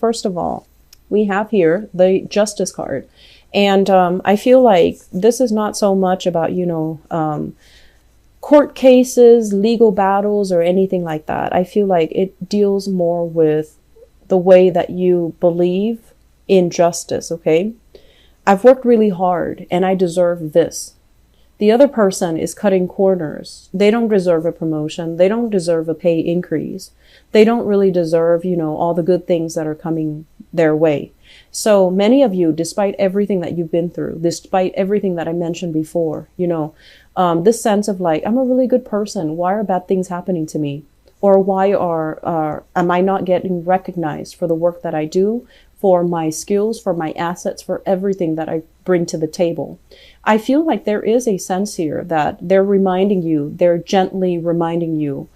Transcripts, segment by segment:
first of all, we have here the Justice card. And I feel like this is not so much about, court cases, legal battles, or anything like that. I feel like it deals more with the way that you believe in justice, okay? I've worked really hard and I deserve this. The other person is cutting corners. They don't deserve a promotion. They don't deserve a pay increase. They don't really deserve, all the good things that are coming their way. So many of you, despite everything that you've been through, despite everything that I mentioned before, this sense of like, I'm a really good person. Why are bad things happening to me? Or why am I not getting recognized for the work that I do, for my skills, for my assets, for everything that I bring to the table? I feel like there is a sense here that they're gently reminding you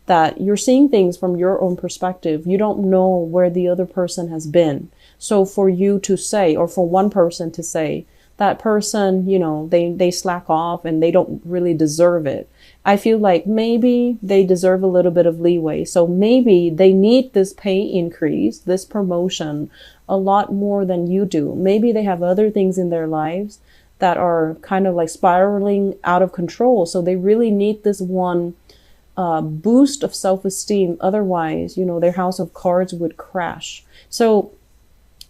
that you're seeing things from your own perspective. You don't know where the other person has been. So for you to say, or for one person to say, that person, they slack off and they don't really deserve it. I feel like maybe they deserve a little bit of leeway. So maybe they need this pay increase, this promotion, a lot more than you do. Maybe they have other things in their lives that are kind of like spiraling out of control. So they really need this one boost of self-esteem. Otherwise, their house of cards would crash. So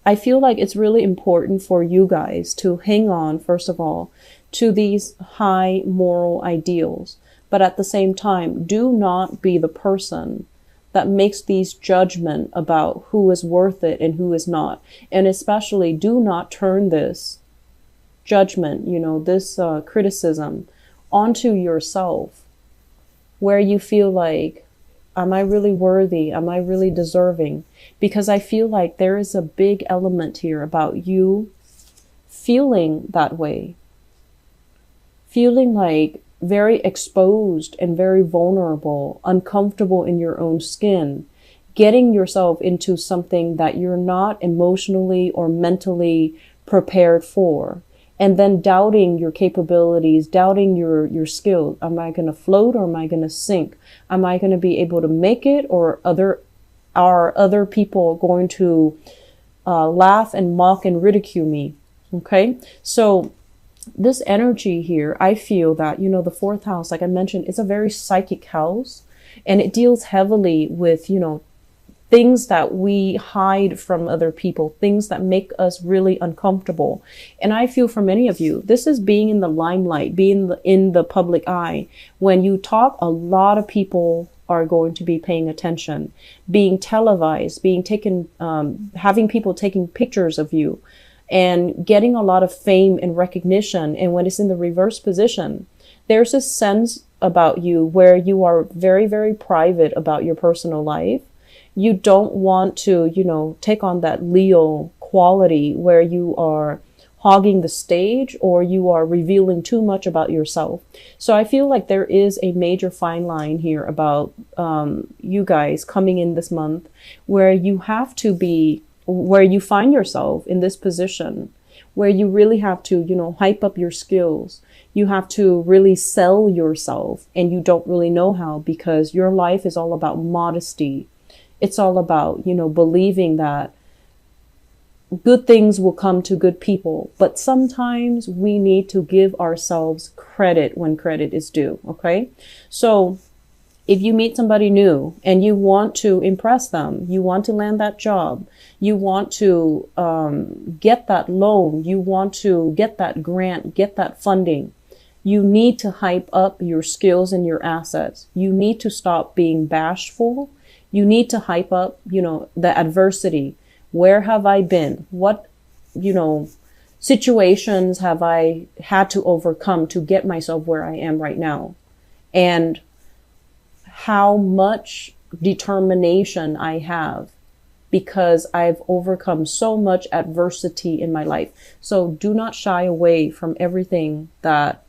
I feel like it's really important for you guys to hang on, first of all, to these high moral ideals. But at the same time, do not be the person that makes these judgment about who is worth it and who is not. And especially do not turn this judgment, this criticism onto yourself, where you feel like, am I really worthy? Am I really deserving? Because I feel like there is a big element here about you feeling that way, feeling like very exposed and very vulnerable, uncomfortable in your own skin, getting yourself into something that you're not emotionally or mentally prepared for, and then doubting your capabilities, doubting your skills. Am I going to float or am I going to sink? Am I going to be able to make it, or are other people going to laugh and mock and ridicule me? Okay, so this energy here, I feel that, the fourth house, like I mentioned, is a very psychic house, and it deals heavily with, things that we hide from other people, things that make us really uncomfortable. And I feel for many of you, this is being in the limelight, being in the public eye. When you talk, a lot of people are going to be paying attention, being televised, being taken, having people taking pictures of you, and getting a lot of fame and recognition. And when it's in the reverse position, there's a sense about you where you are very, very private about your personal life. You don't want to, take on that Leo quality where you are hogging the stage or you are revealing too much about yourself. So I feel like there is a major fine line here about you guys coming in this month where you have to be, where you find yourself in this position where you really have to, hype up your skills. You have to really sell yourself, and you don't really know how, because your life is all about modesty. It's all about, believing that good things will come to good people. But sometimes we need to give ourselves credit when credit is due. Okay. So if you meet somebody new and you want to impress them, you want to land that job, you want to get that loan, you want to get that grant, get that funding, you need to hype up your skills and your assets. You need to stop being bashful. You need to hype up, the adversity. Where have I been? What, situations have I had to overcome to get myself where I am right now? And how much determination I have because I've overcome so much adversity in my life. So do not shy away from everything that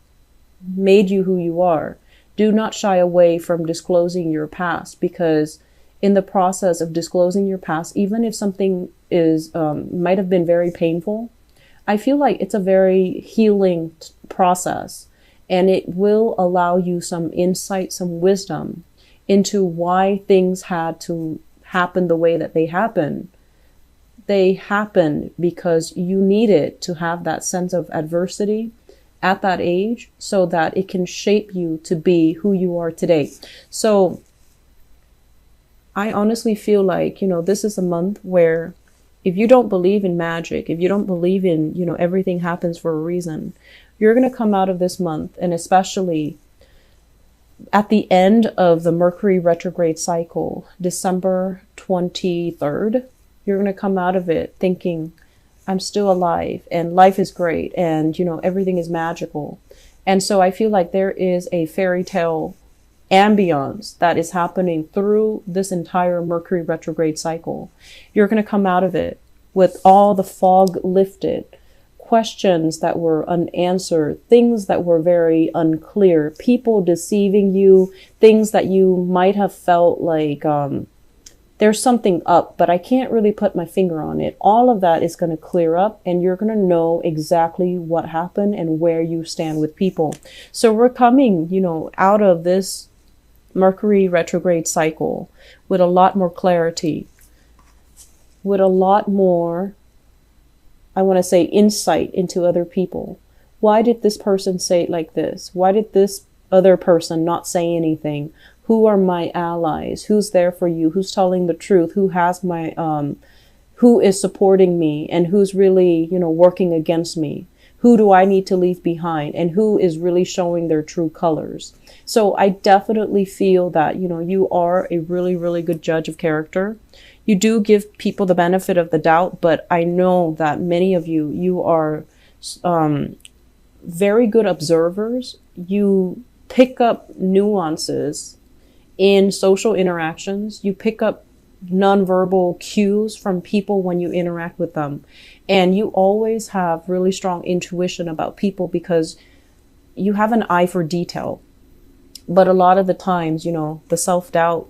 made you who you are. Do not shy away from disclosing your past, because in the process of disclosing your past, even if something is might have been very painful, I feel like it's a very healing process, and it will allow you some insight, some wisdom into why things had to happen the way that they happened, They happen because you needed to have that sense of adversity at that age so that it can shape you to be who you are today. So I honestly feel like, this is a month where if you don't believe in magic, if you don't believe in, everything happens for a reason, you're going to come out of this month, and especially at the end of the Mercury retrograde cycle, December 23rd, you're going to come out of it thinking, I'm still alive and life is great and, everything is magical. And so I feel like there is a fairy tale ambience that is happening through this entire Mercury retrograde cycle. You're going to come out of it with all the fog lifted, questions that were unanswered, things that were very unclear, people deceiving you, things that you might have felt like there's something up, but I can't really put my finger on it. All of that is going to clear up, and you're going to know exactly what happened and where you stand with people. So we're coming, out of this Mercury retrograde cycle with a lot more clarity, with a lot more, I want to say, insight into other people. Why did this person say it like this? Why did this other person not say anything? Who are my allies? Who's there for you? Who's telling the truth? Who has who is supporting me and who's really, working against me? Who do I need to leave behind? And who is really showing their true colors? So I definitely feel that, you are a really, really good judge of character. You do give people the benefit of the doubt, but I know that many of you are very good observers. You pick up nuances in social interactions. You pick up nonverbal cues from people when you interact with them. And you always have really strong intuition about people because you have an eye for detail. But a lot of the times, the self-doubt,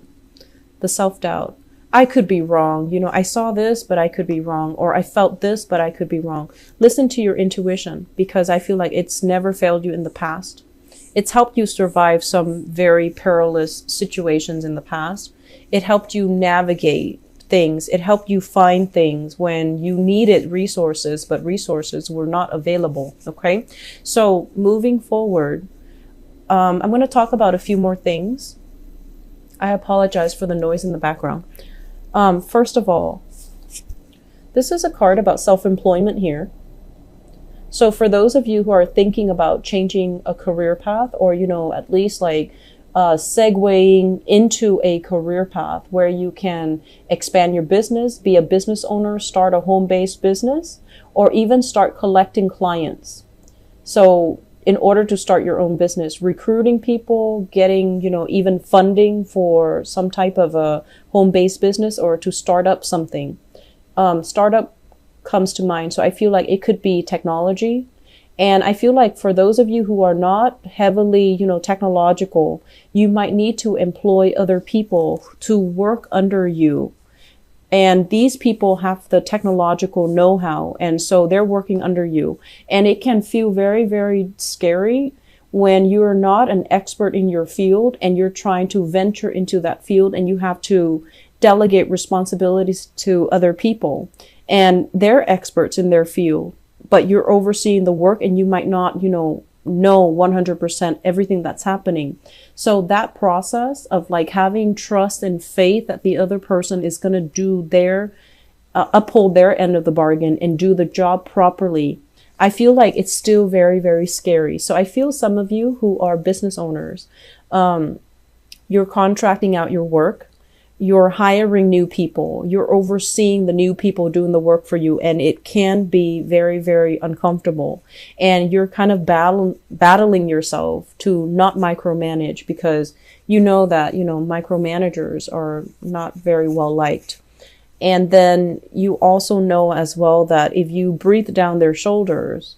I could be wrong. I saw this, but I could be wrong. Or I felt this, but I could be wrong. Listen to your intuition, because I feel like it's never failed you in the past. It's helped you survive some very perilous situations in the past. It helped you navigate things. It helped you find things when you needed resources, but resources were not available. Okay. So moving forward, I'm going to talk about a few more things. I apologize for the noise in the background. First of all, this is a card about self-employment here. So for those of you who are thinking about changing a career path, or, at least segueing into a career path where you can expand your business, be a business owner, start a home-based business, or even start collecting clients. So in order to start your own business, recruiting people, getting, even funding for some type of a home-based business, or to start up something. Startup comes to mind. So I feel like it could be technology. And I feel like for those of you who are not heavily, technological, you might need to employ other people to work under you. And these people have the technological know-how. And so they're working under you. And it can feel very, very scary when you're not an expert in your field and you're trying to venture into that field and you have to delegate responsibilities to other people. And they're experts in their field, but you're overseeing the work and you might not, know 100% everything that's happening. So that process of having trust and faith that the other person is going to do uphold their end of the bargain and do the job properly, I feel like it's still very, very scary. So I feel some of you who are business owners, you're contracting out your work. You're hiring new people. You're overseeing the new people doing the work for you. And it can be very, very uncomfortable. And you're kind of battling yourself to not micromanage, because you know that, micromanagers are not very well liked. And then you also know as well that if you breathe down their shoulders,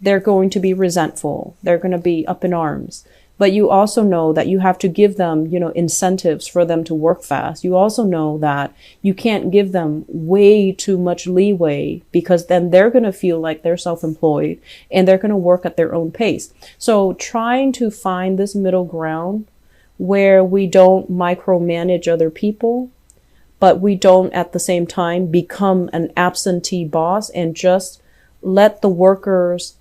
they're going to be resentful. They're going to be up in arms. But you also know that you have to give them, incentives for them to work fast. You also know that you can't give them way too much leeway, because then they're going to feel like they're self-employed and they're going to work at their own pace. So trying to find this middle ground where we don't micromanage other people, but we don't at the same time become an absentee boss and just let the workers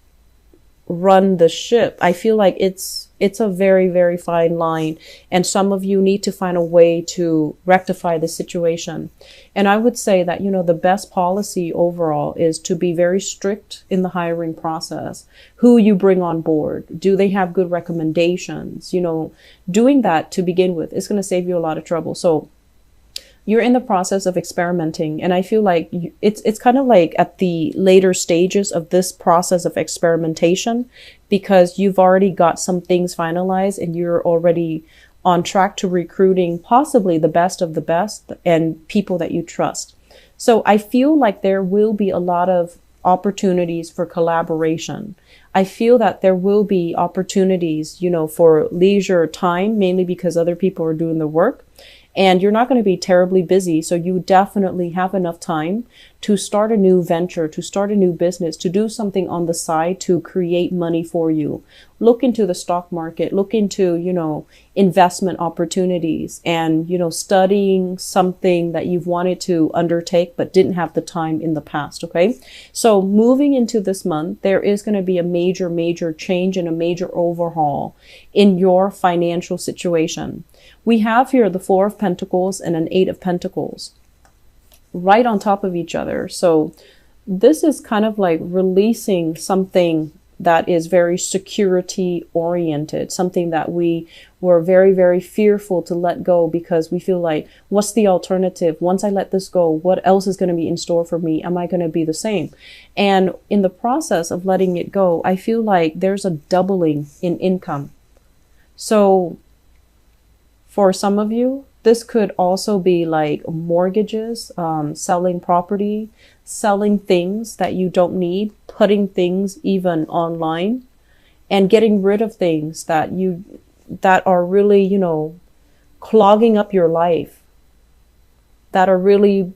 run the ship. I feel like it's a very, very fine line, and some of you need to find a way to rectify the situation. And I would say that, the best policy overall is to be very strict in the hiring process. Who you bring on board, do they have good recommendations? Doing that to begin with is going to save you a lot of trouble. So you're in the process of experimenting, and I feel like it's kind of like at the later stages of this process of experimentation, because you've already got some things finalized and you're already on track to recruiting possibly the best of the best and people that you trust. So I feel like there will be a lot of opportunities for collaboration. I feel that there will be opportunities, for leisure time, mainly because other people are doing the work. And you're not going to be terribly busy. So you definitely have enough time to start a new venture, to start a new business, to do something on the side to create money for you. Look into the stock market, look into, investment opportunities, and, studying something that you've wanted to undertake but didn't have the time in the past. Okay. So moving into this month, there is going to be a major, major change and a major overhaul in your financial situation. We have here the Four of Pentacles and an Eight of Pentacles right on top of each other. So this is kind of like releasing something that is very security oriented, something that we were very, very fearful to let go because we feel like, what's the alternative? Once I let this go, what else is going to be in store for me? Am I going to be the same? And in the process of letting it go, I feel like there's a doubling in income. So for some of you, this could also be like mortgages, selling property, selling things that you don't need, putting things even online, and getting rid of things that are really, clogging up your life, that are really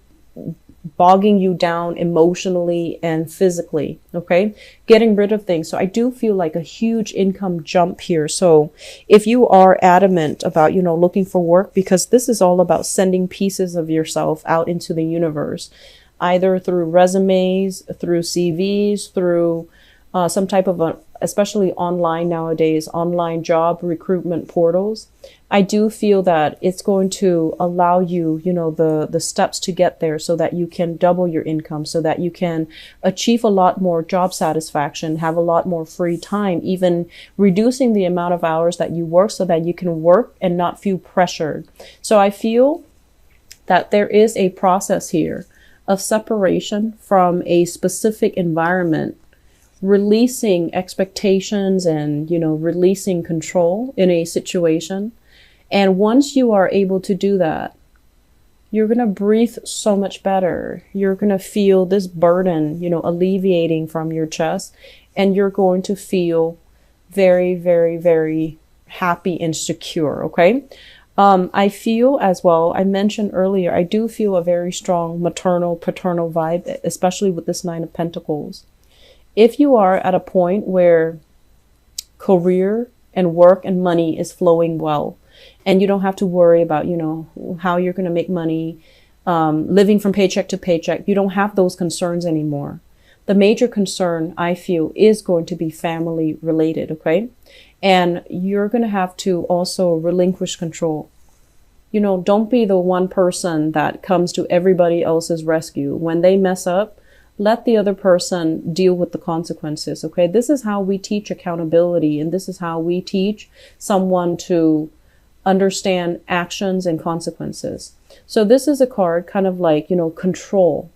bogging you down emotionally and physically. Okay. Getting rid of things. So I do feel like a huge income jump here. So if you are adamant about, looking for work, because this is all about sending pieces of yourself out into the universe, either through resumes, through CVs, through some type of especially online nowadays, online job recruitment portals. I do feel that it's going to allow you, the steps to get there so that you can double your income, so that you can achieve a lot more job satisfaction, have a lot more free time, even reducing the amount of hours that you work so that you can work and not feel pressured. So I feel that there is a process here of separation from a specific environment, releasing expectations and, releasing control in a situation. And once you are able to do that, you're going to breathe so much better. You're going to feel this burden, alleviating from your chest, and you're going to feel very, very, very happy and secure. Okay. I feel as well, I mentioned earlier, I do feel a very strong maternal, paternal vibe, especially with this Nine of Pentacles. If you are at a point where career and work and money is flowing well, and you don't have to worry about, how you're going to make money, living from paycheck to paycheck, you don't have those concerns anymore. The major concern, I feel, is going to be family related, okay? And you're going to have to also relinquish control. Don't be the one person that comes to everybody else's rescue. When they mess up, let the other person deal with the consequences, okay? This is how we teach accountability, and this is how we teach someone to understand actions and consequences. So this is a card kind of like, control.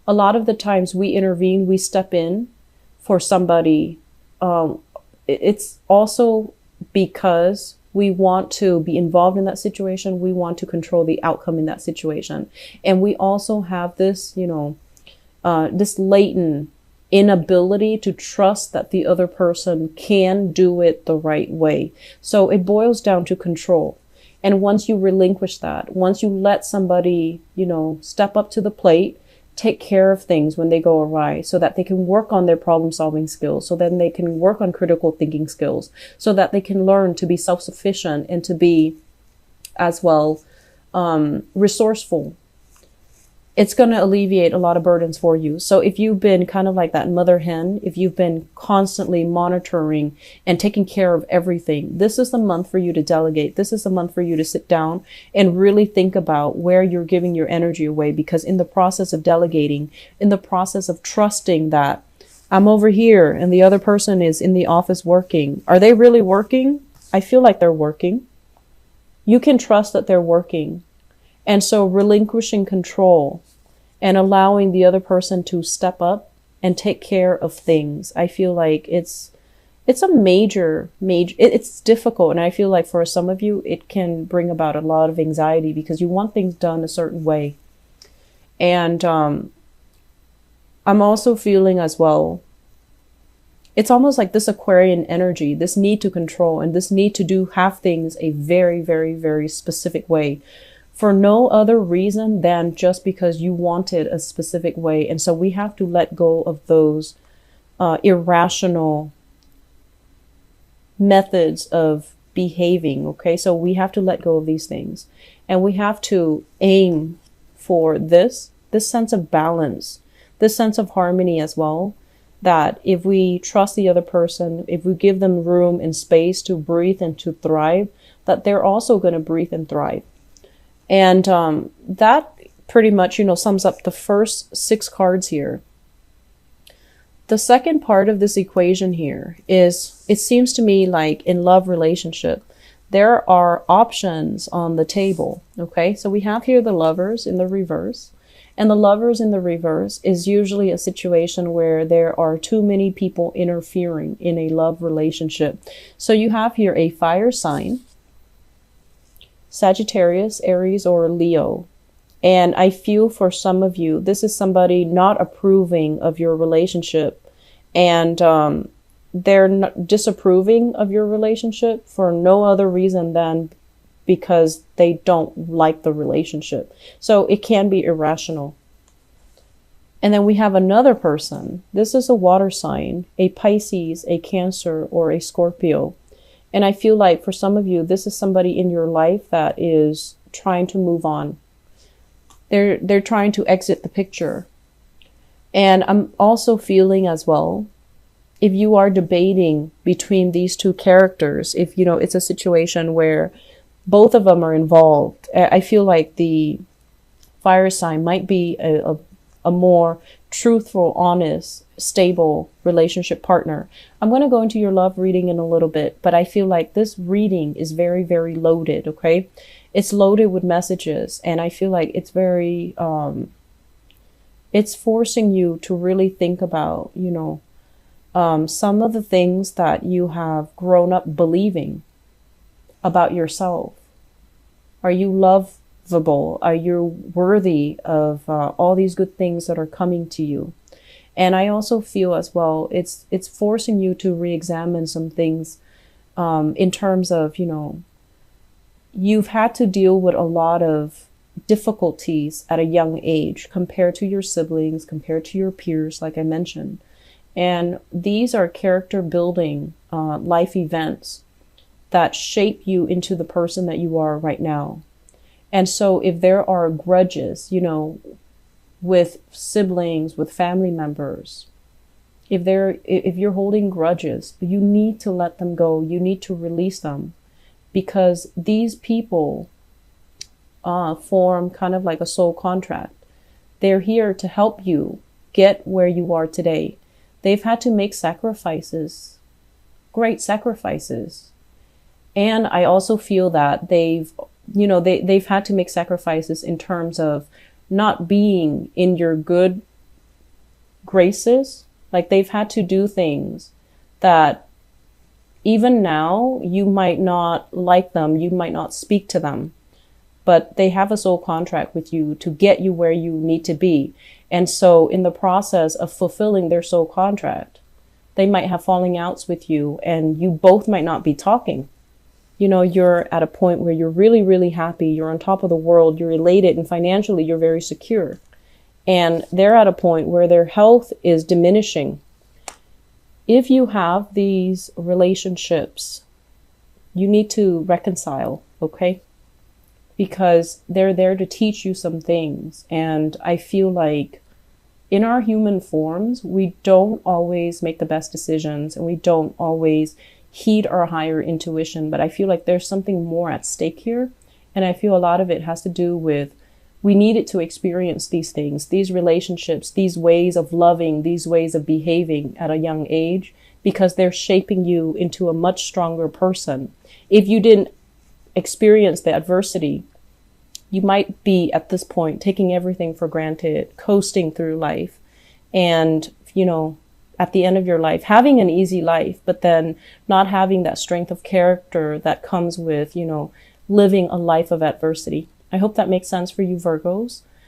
A lot of the times we intervene, we step in for somebody. It's also because we want to be involved in that situation. We want to control the outcome in that situation. And we also have this, this latent inability to trust that the other person can do it the right way. So it boils down to control. And once you relinquish that, once you let somebody, step up to the plate, take care of things when they go awry so that they can work on their problem solving skills, so then they can work on critical thinking skills, so that they can learn to be self-sufficient and to be as well resourceful. it's going to alleviate a lot of burdens for you. So if you've been kind of like that mother hen, if you've been constantly monitoring and taking care of everything, this is the month for you to delegate. This is the month for you to sit down and really think about where you're giving your energy away. Because in the process of delegating, in the process of trusting that I'm over here and the other person is in the office working, are they really working? I feel like they're working. You can trust that they're working. And so relinquishing control and allowing the other person to step up and take care of things. I feel like it's a major, it's difficult. And I feel like for some of you, it can bring about a lot of anxiety because you want things done a certain way. And I'm also feeling as well, it's almost like this Aquarian energy, this need to control and this need to have things a very, very, very specific way for no other reason than just because you want it a specific way. And so we have to let go of those irrational methods of behaving. Okay, so we have to let go of these things and we have to aim for this sense of balance, this sense of harmony as well. That if we trust the other person, if we give them room and space to breathe and to thrive, that they're also going to breathe and thrive. And that pretty much, sums up the first 6 cards here. The second part of this equation here is, it seems to me like in love relationship, there are options on the table. Okay, so we have here the Lovers in the reverse. And the Lovers in the reverse is usually a situation where there are too many people interfering in a love relationship. So you have here a fire sign, Sagittarius, Aries, or Leo. And I feel for some of you, this is somebody not approving of your relationship. And they're not disapproving of your relationship for no other reason than because they don't like the relationship. So it can be irrational. And then we have another person. This is a water sign, a Pisces, a Cancer, or a Scorpio. And I feel like for some of you, this is somebody in your life that is trying to move on. They're trying to exit the picture. And I'm also feeling as well, if you are debating between these two characters, if it's a situation where both of them are involved, I feel like the fire sign might be a more truthful, honest, stable relationship partner. I'm going to go into your love reading in a little bit, but I feel like this reading is very, very loaded. Okay. It's loaded with messages. And I feel like it's very, it's forcing you to really think about, some of the things that you have grown up believing about yourself. Are you lovable? Are you worthy of all these good things that are coming to you? And I also feel as well, it's forcing you to re-examine some things in terms of, you've had to deal with a lot of difficulties at a young age compared to your siblings, compared to your peers, like I mentioned. And these are character building life events that shape you into the person that you are right now. And so if there are grudges, with siblings, with family members, if you're holding grudges, you need to let them go. You need to release them, because these people form kind of like a soul contract. They're here to help you get where you are today. They've had to make sacrifices, great sacrifices. And I also feel that they've had to make sacrifices in terms of not being in your good graces. Like they've had to do things that even now you might not like them, you might not speak to them, but they have a soul contract with you to get you where you need to be. And so in the process of fulfilling their soul contract, they might have falling outs with you and you both might not be talking. You're at a point where you're really, really happy. You're on top of the world. You're elated, and financially you're very secure. And they're at a point where their health is diminishing. If you have these relationships, you need to reconcile, okay? because they're there to teach you some things. And I feel like in our human forms, we don't always make the best decisions, and we don't always heed our higher intuition. But I feel like there's something more at stake here. And I feel a lot of it has to do with, we needed to experience these things, these relationships, these ways of loving, these ways of behaving at a young age, because they're shaping you into a much stronger person. If you didn't experience the adversity, you might be at this point taking everything for granted, coasting through life, and, at the end of your life, having an easy life, but then not having that strength of character that comes with, living a life of adversity. I hope that makes sense for you, Virgos.